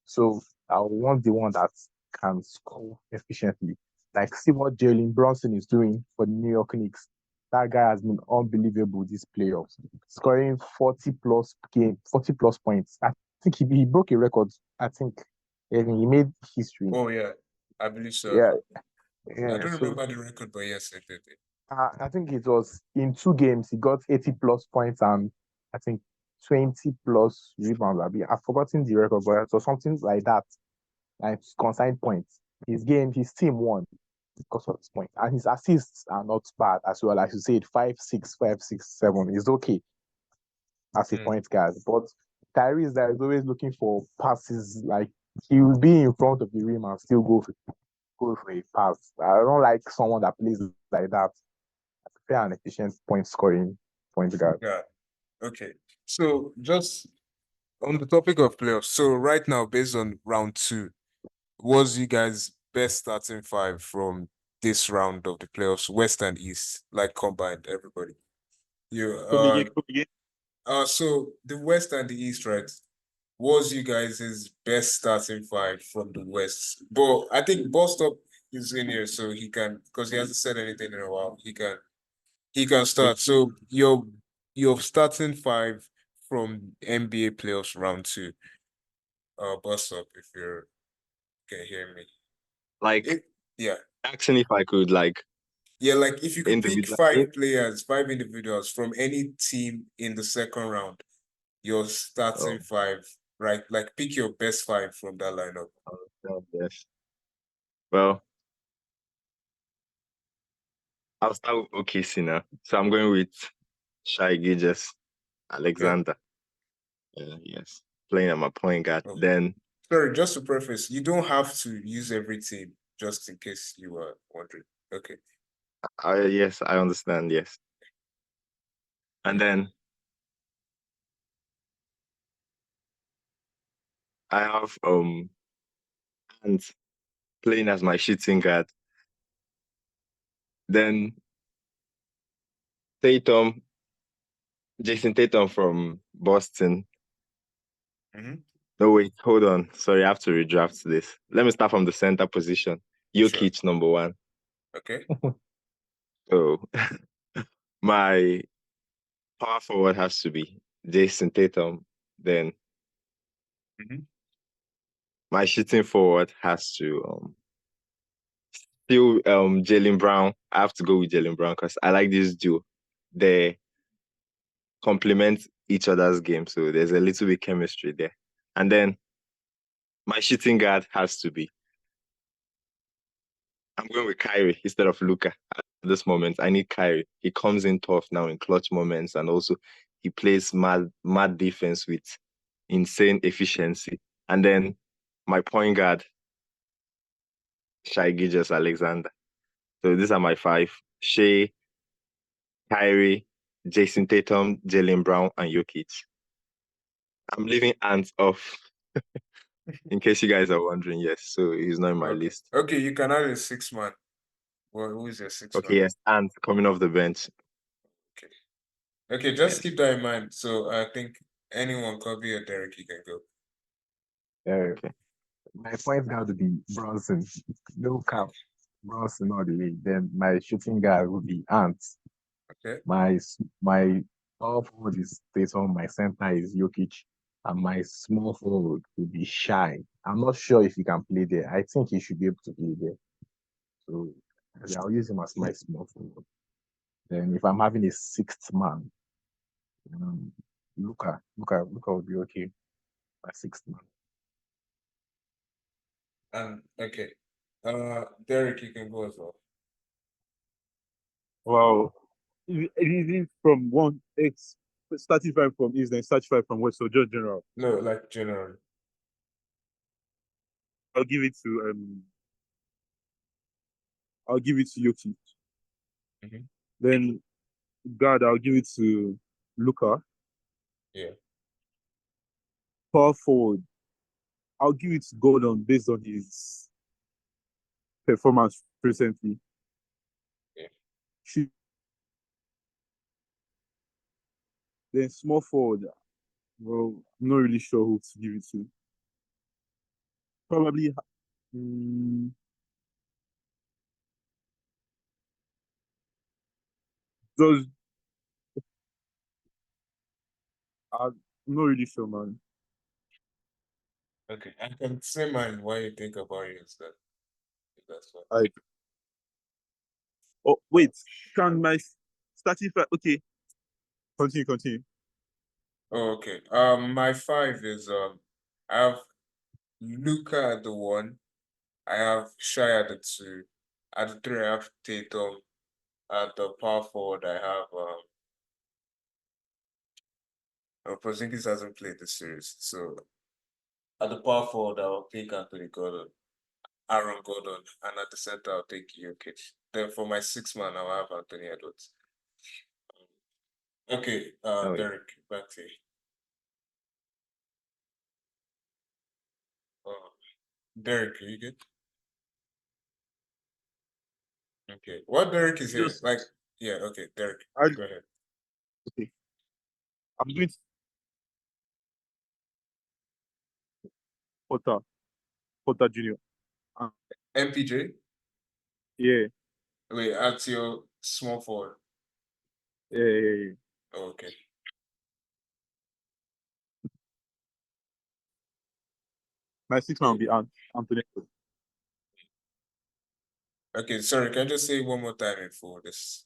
So I want the one that can score efficiently. Like see what Jalen Brunson is doing for the New York Knicks. That guy has been unbelievable these playoffs, scoring 40 plus points. I think he broke a record. I think he made history. Oh yeah, I believe so. Yeah, I yeah. don't So remember the record, but yes, it did. I think it was in 2 games he got 80 plus points and I think 20 plus rebounds. I've forgotten the record, but it was something like that. Like consigned points. His team won because of his point. And his assists are not bad as well. As you said, 5, 6, 5, 6, 7 is okay as a point guard. But Tyrese there is always looking for passes. Like he will be in front of the rim and still go for a pass. I don't like someone that plays like that. I prefer an efficient point scoring point guard. Yeah. Okay. So just on the topic of playoffs, so right now, based on round 2, what's you guys' best starting 5 from this round of the playoffs, West and East, like combined, everybody? You Come again, come again. so the West and the East, right? Was you guys' best starting 5 from the West? But I think Bostop is in here, so he can, because he hasn't said anything in a while. He can start. So your starting 5 from NBA playoffs round 2. Bostop, if you can hear me. Like, Yeah. asking if I could, like, Yeah, like if you could pick individual. 5 players, 5 individuals from any team in the second round, your starting Oh, 5, right? Like pick your best 5 from that lineup. yes. Well, I'll start with OKC now. So I'm going with Shai Gilgeous Alexander. Yes. Playing at my point guard. Okay. Then, Sorry, just to preface, you don't have to use every team, just in case you were wondering. Okay. yes, I understand. Yes. And then I have and playing as my shooting guard. Then Tatum, Jason Tatum from Boston. Mhm. No, wait, hold on. Sorry, I have to redraft this. Let me start from the center position. Jokic, number 1. Okay. So my power forward has to be Jason Tatum. Then Mhm. my shooting forward has to still Jalen Brown. I have to go with Jalen Brown because I like this duo. They complement each other's game, so there's a little bit chemistry there. And then my shooting guard has to be. I'm going with Kyrie instead of Luka at this moment. I need Kyrie. He comes in tough now in clutch moments, and also he plays mad defense with insane efficiency. And then my point guard, Shai Gilgeous Alexander. So these are my 5: Shea, Kyrie, Jason Tatum, Jalen Brown, and Jokic. I'm leaving Ant off in case you guys are wondering. Yes, so he's not in my Okay. list. Okay, you can add a 6-man. Well, who is your 6 Okay, man? yes, Ant coming off the bench. Okay, just Yes. keep that in mind. So I think anyone, Kobe or Derek, you can go. Okay. My point guard would be Bronson. No cap. Bronson all the way. Then my shooting guard would be Ant. Okay. My power forward is Tatum. My center is Jokic. And my small forward would be Shy. I'm not sure if he can play there. I think he should be able to play there. So yeah, I'll use him as my small forward. Then if I'm having a 6th man, um, Luca would be okay. My 6th man. And okay. Derek, you can go as well. Wow. It is from one X starting 5 from East, then start 5 from West. So just general. No, like generally. I'll give it to Jokic. Mhm. Then guard, I'll give it to Luka. Yeah. Power forward, I'll give it to Gordon based on his performance recently. Yeah. Then small forward, well, I'm not really sure who to give it to. Probably just I'm not really sure, man. Okay. I can say mine while you think about it instead. If that's fine. Like, oh wait, can my starting 5? Okay, continue. Oh, okay. My 5 is I have Luca at the 1. I have Shy at the 2. At the 3, I have Tatum. At the power forward, I have Porzingis hasn't played the series, so at the power forward, I'll take Anthony Gordon, Aaron Gordon, and at the center, I'll take Jokic. Then for my 6 man, I'll have Anthony Edwards. Okay, Oh, yeah. Derek, back to you. Derek, are you good? Okay. What Derek is here? Just- Like, yeah, okay, Derek. I- Go ahead. I'm doing Porter Junior. MPJ? Yeah, Wait, at your small forward. yeah. Oh, okay. My sixth man will be Anthony. Okay, sorry, can I just say one more time for this?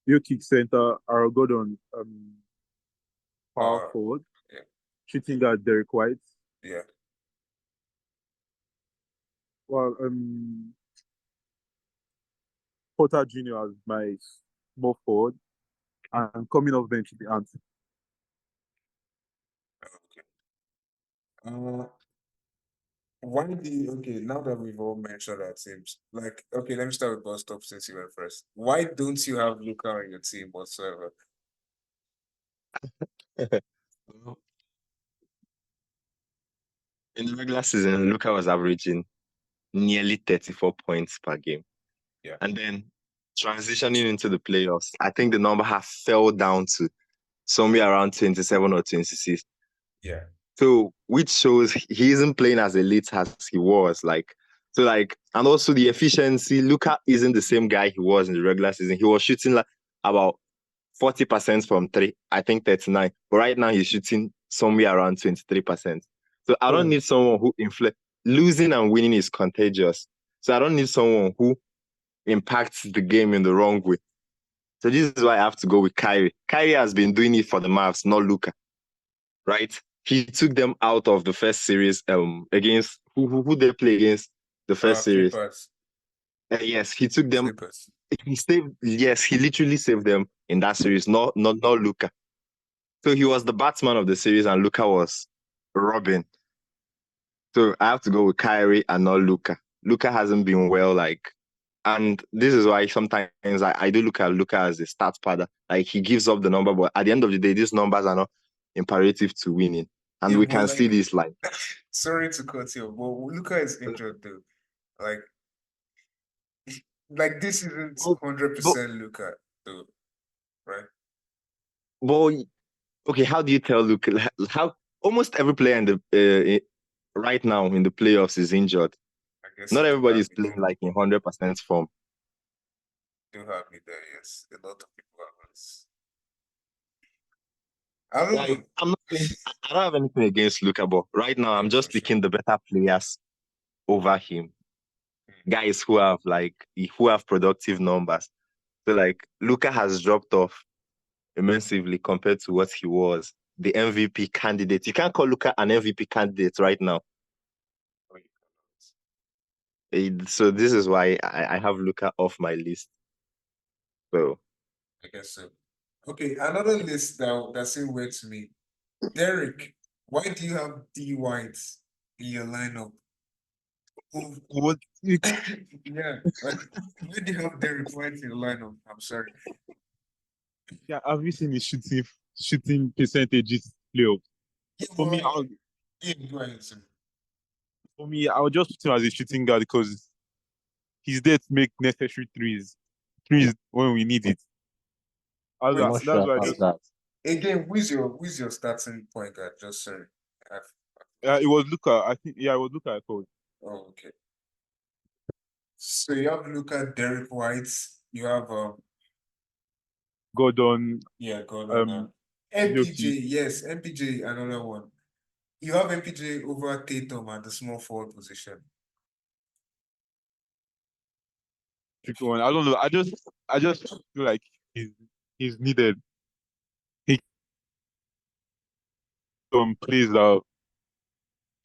You kick center, Aaron Gordon, power Uh, forward. yeah. Shooting guard Derek White. Yeah. Well, Porter Junior as my small forward, and coming off bench will be Ant. Okay. Why do you, okay, now that we've all mentioned our teams, like, okay, let me start with Bus Stop since you went first. Why don't you have Luca on your team whatsoever? In the regular season, Luka was averaging nearly 34 points per game. Yeah. And then transitioning into the playoffs, I think the number has fell down to somewhere around 27 or 26. Yeah. So, which shows he isn't playing as elite as he was. And also the efficiency. Luka isn't the same guy he was in the regular season. He was shooting like about 40% from three, I think 39. But right now he's shooting somewhere around 23%. So I don't need someone who losing and winning is contagious. So I don't need someone who impacts the game in the wrong way. So this is why I have to go with Kyrie. Kyrie has been doing it for the Mavs, not Luka. Right? He took them out of the first series against who they play against the first series. Clippers. Yes, he took them. Clippers. He literally saved them in that series, not Luka. So he was the batsman of the series and Luka was Robin. So I have to go with Kyrie and not Luka. Luka hasn't been well, and this is why sometimes I do look at Luka as a stat padder. Like he gives up the number, but at the end of the day, these numbers are not imperative to winning. And Yeah, we but can see this sorry to cut you, but Luca is injured though. Like this isn't 100% Luca though, right? But okay, how do you tell Luka? How almost every player in the right now in the playoffs is injured. I guess Not you do everybody have is me playing there. like in 100% form. Do have me there, yes. A lot of people are this. I don't know. I'm not saying, I don't have anything against Luka, but right now I'm Yeah, just for sure. picking the better players over him. Guys who have productive numbers. So Luka has dropped off immensely compared to what he was, the MVP candidate. You can't call Luka an MVP candidate right now. So this is why I have Luka off my list. So I guess so. Okay, another list that seemed weird to me. Derek, why do you have D White in your lineup? What? Yeah, like why do you have Derek White in your lineup? I'm sorry. Yeah, have you seen his shooting percentages playoff? Yeah, For me, but go ahead, sir. I would just put him as a shooting guard because he's there to make necessary threes when we need it. Wait, I'm not That's sure why I about just that. Again, who's your starting point guard? Just sorry. it was Luca. I think it was Luca I called. Oh, okay. So you have Luca, Derek White, you have Gordon, Gordon, MPJ, Jokic. yes, MPJ, another one. You have MPJ over Tatum at the small forward position. tricky one. I don't know. I just feel like he's needed. He plays out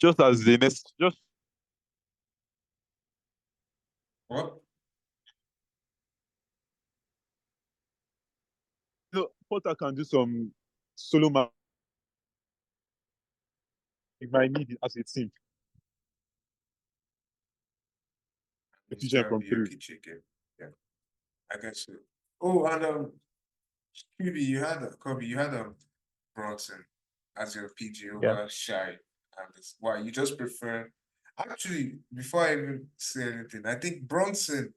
just as the next just What? Porter can do some solo man. He might need it as a team. Efficient from three. Chicken. Yeah, I guess so. Oh, and Kobe, you had Bronson as your PG over Shy Candace? Why? You just prefer. Actually, before I even say anything, I think Bronson,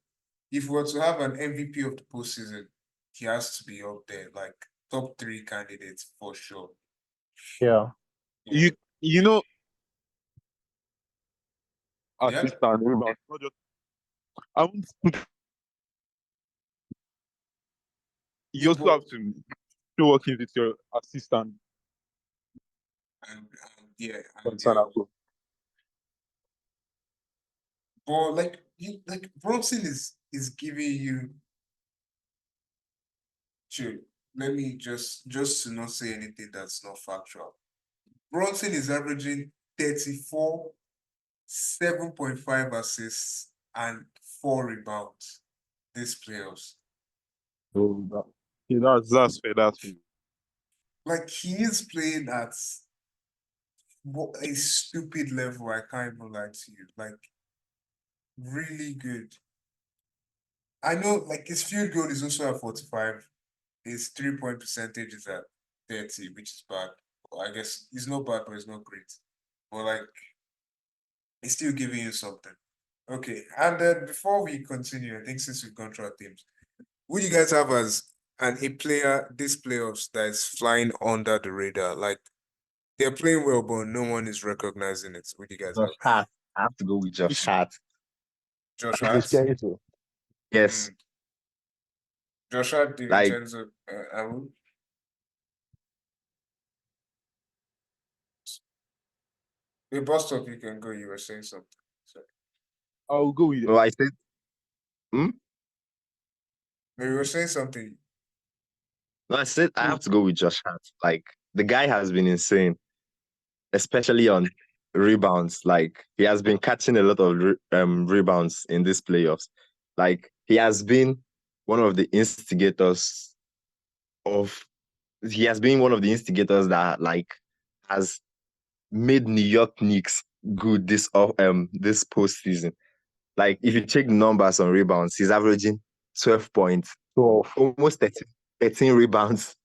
if we were to have an MVP of the postseason, he has to be up there, like top 3 candidates for sure. Yeah. Yeah. You know, Yeah. assist and rebound. Not just I won't put you also have to show working with your assistant. And yeah, For and example. but like Bronson is giving you. Sure, let me just to not say anything that's not factual. Bronson is averaging 34, 7.5 assists, and 4 rebounds this playoffs. So that's fair. That's fair. Like he is playing at a stupid level. I can't even lie to you. Like really good. I know, like his field goal is also at 45. His 3-point percentage is at 30, which is bad. Well, I guess it's not bad, but it's not great. But like, it's still giving you something. Okay, and then before we continue, I think since we've gone through our teams, who do you guys have as a player this playoffs that is flying under the radar? Like they're playing well, but no one is recognizing it. Who do you guys Josh have? Hart. I have to go with Josh Hart. Josh Hart. DiVincenzo. Yes, Josh Hart, like DiVincenzo, Aru. The bus stop you can go. You were saying something. Sorry. I'll go with I said, No, you were saying something. no, I said I have to go with Josh Hart. Like the guy has been insane, especially on rebounds. Like he has been catching a lot of rebounds in these playoffs. Like he has been one of the instigators of. He has been one of the instigators that like has made New York Knicks good this postseason. Like if you check the numbers on rebounds, he's averaging 12 points, 12. almost 13 rebounds.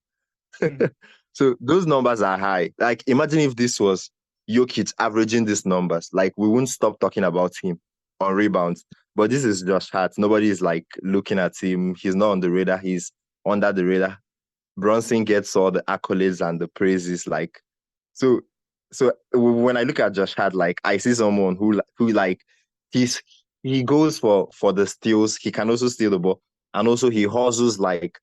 So those numbers are high. Like imagine if this was Jokic averaging these numbers, like we wouldn't stop talking about him on rebounds. But this is Josh Hart. Nobody is like looking at him. He's not on the radar. He's under the radar. Bronson gets all the accolades and the praises. Like so, so when I look at Josh Hart, like I see someone who like he goes for the steals. He can also steal the ball, and also he hustles like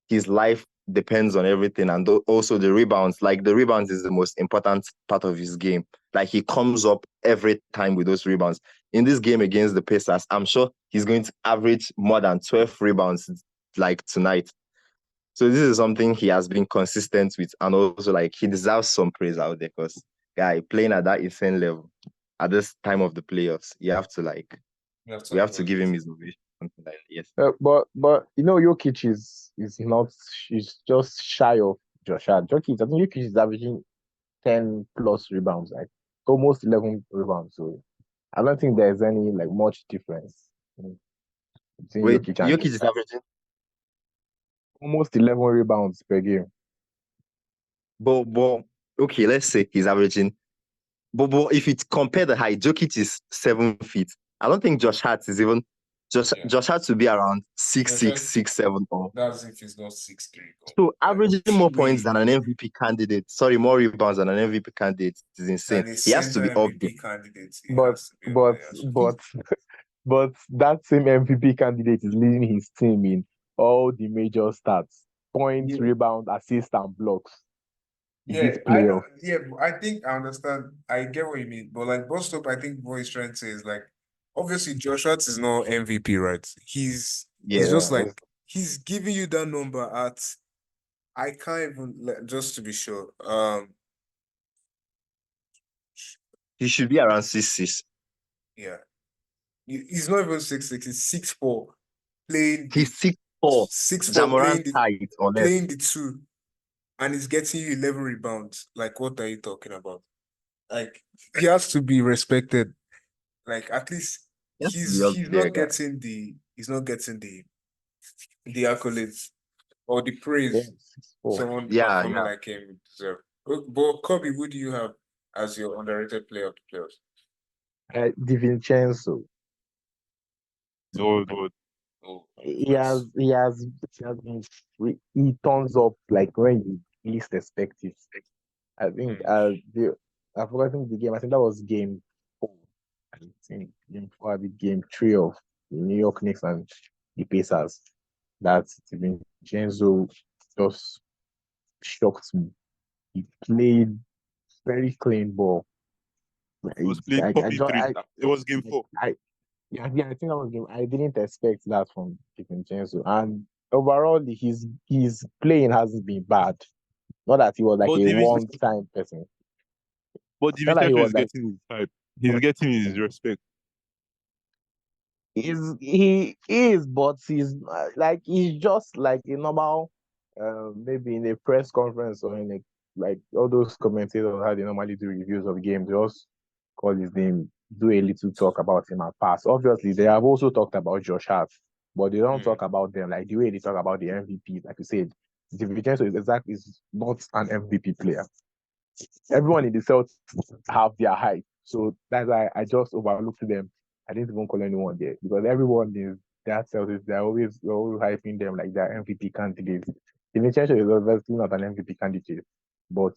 his life depends on everything, and also the rebounds. Like the rebounds is the most important part of his game. Like he comes up every time with those rebounds. In this game against the Pacers, I'm sure he's going to average more than 12 rebounds like tonight. So this is something he has been consistent with, and also like he deserves some praise out there because guy playing at that insane level at this time of the playoffs, you have to like we have to give him his ovation. Something like that. Yes. But Jokic is not he's just shy of Josh Hart. Jokic, I think Jokic is averaging 10 plus rebounds, like almost 11 rebounds. So I don't think there's any like much difference between Wait, Jokic and Jokic is averaging, almost 11 rebounds per game. but okay, let's say he's averaging, but if you compare the height, Jokic is 7 feet. I don't think Josh Hart is even Josh Hart to be around 6'6", Josh Hart- 6'7", or That's if he's not 6'3". so averaging more points way than an MVP candidate. Sorry, more rebounds than an MVP candidate is insane. than a He has to be center up there. MVP candidate. He But has to be up but there, actually. but but that same MVP candidate is leading his team in all the major stats: points, Yeah. rebound, assist, and blocks. in Yeah, this I know. playoff. Yeah, I think I understand. I get what you mean, but like Bostop, I think what he's trying to say is like, obviously Josh Hart is not MVP, right? He's Yeah, just Yeah, like he's giving you that number at. I can't even just to be sure. he should be around 6'6". Yeah, he's not even 6'6". He's 6'4", playing the He's 6'4". 6'4", Jamorant height on it. playing the 2, and he's getting you 11 rebounds. Like, what are you talking about? Like, he has to be respected. Like, at least He has to be up he's there, not guy. getting the accolades or the yeah, praise 6'4". someone Yeah, performing yeah. like him would deserve. But Kobe, who do you have? as your underrated player of the playoffs? Di Vincenzo. So, Oh, He that's has been he turns up like when you least expect it. I think I've forgotten the game. I think that was game 4. I think game 4, the game 3 of the New York Knicks and the Pacers. That Vincenzo just shocked me. He played very clean ball. it was played popping three. It was game 4. Yeah, I think that was game. I didn't expect that from Vincenzo. And overall, his playing hasn't been bad. Not that he was like But a Divi- one-time person. but Not that he Divincenzo was is like getting his hype. He's getting his respect. he is, but he's like he's just like a normal, maybe in a press conference or in a like all those commentators how they normally do reviews of games. Just call his name, do a little talk about him and pass. Obviously, they have also talked about Josh Hart, but they don't talk about them like the way they talk about the MVP. Like you said, DiVincenzo is not an MVP player. Everyone in the Celtics have their hype. So that's why I just overlooked them. I didn't even call anyone there because everyone is that Celtics, they're always hyping them like they're MVP candidates. Vincenzo is obviously not an MVP candidate, but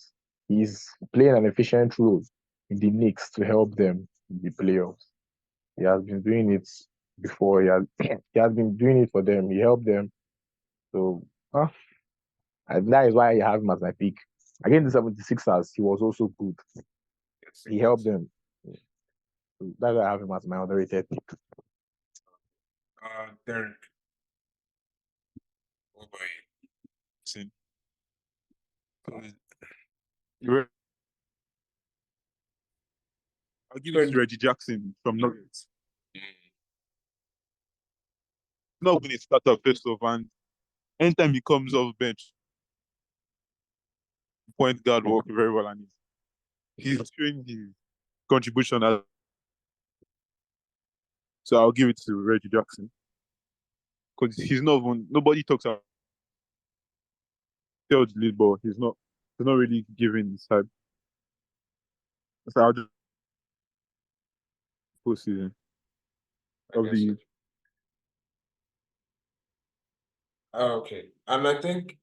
he's playing an efficient role in the Knicks to help them in the playoffs. He has been doing it before. He has been doing it for them. He helped them. So and that is why I have him as my pick. Against the 76ers, he was also good. He helped them. So that's why I have him as my underrated pick. Derek. What about you? See. I'll give it to Reggie Jackson from Nuggets. Not when he started up first off, and anytime he comes off bench, point guard work very well, and he's showing his contribution. So I'll give it to Reggie Jackson because he's not even, nobody talks about the lead ball. He's not really giving his hype. So I'll just postseason I of guess the so. Okay. And I think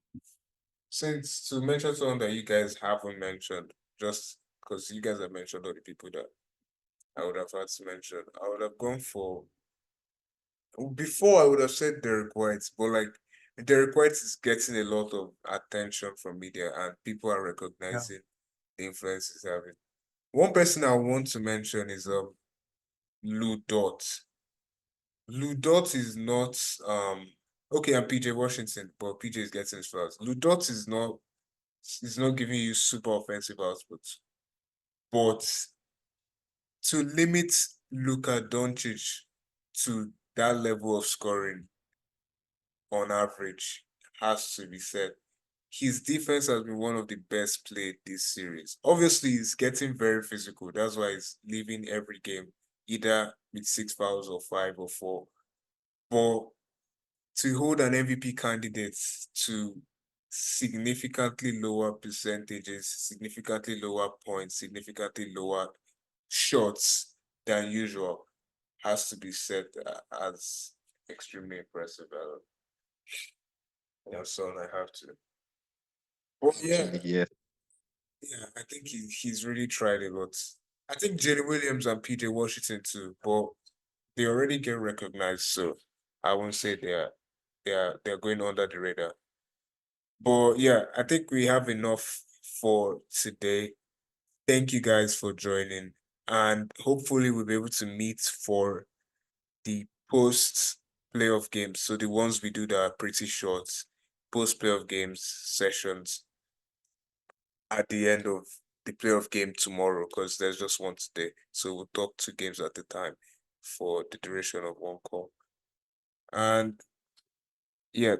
since to mention someone that you guys haven't mentioned, just because you guys have mentioned all the people that I would have had to mention, I would have gone for before I would have said Derek White, but like Derek White is getting a lot of attention from media and people are recognizing the influence he's having. One person I want to mention is Lou Dort. Lou Dort is not okay, and PJ Washington, but PJ is getting his flowers. Lou Dort is not giving you super offensive outputs. But to limit Luka Doncic to that level of scoring on average has to be said. His defense has been one of the best played this series. Obviously, he's getting very physical. That's why he's leaving every game either with 6 fouls or 5 or 4. But to hold an MVP candidate to significantly lower percentages, significantly lower points, significantly lower shots than usual has to be said as extremely impressive. Yeah, son, I have to. But yeah, Yeah. I think he's really tried a lot. I think Jalen Williams and PJ Washington too, but they already get recognized, so I won't say they're going under the radar. But yeah, I think we have enough for today. Thank you guys for joining, and hopefully we'll be able to meet for the post playoff games. So the ones we do that are pretty short, post playoff games sessions at the end of the playoff game tomorrow, because there's just one today. So we'll talk 2 games at a time for the duration of one call. And yeah.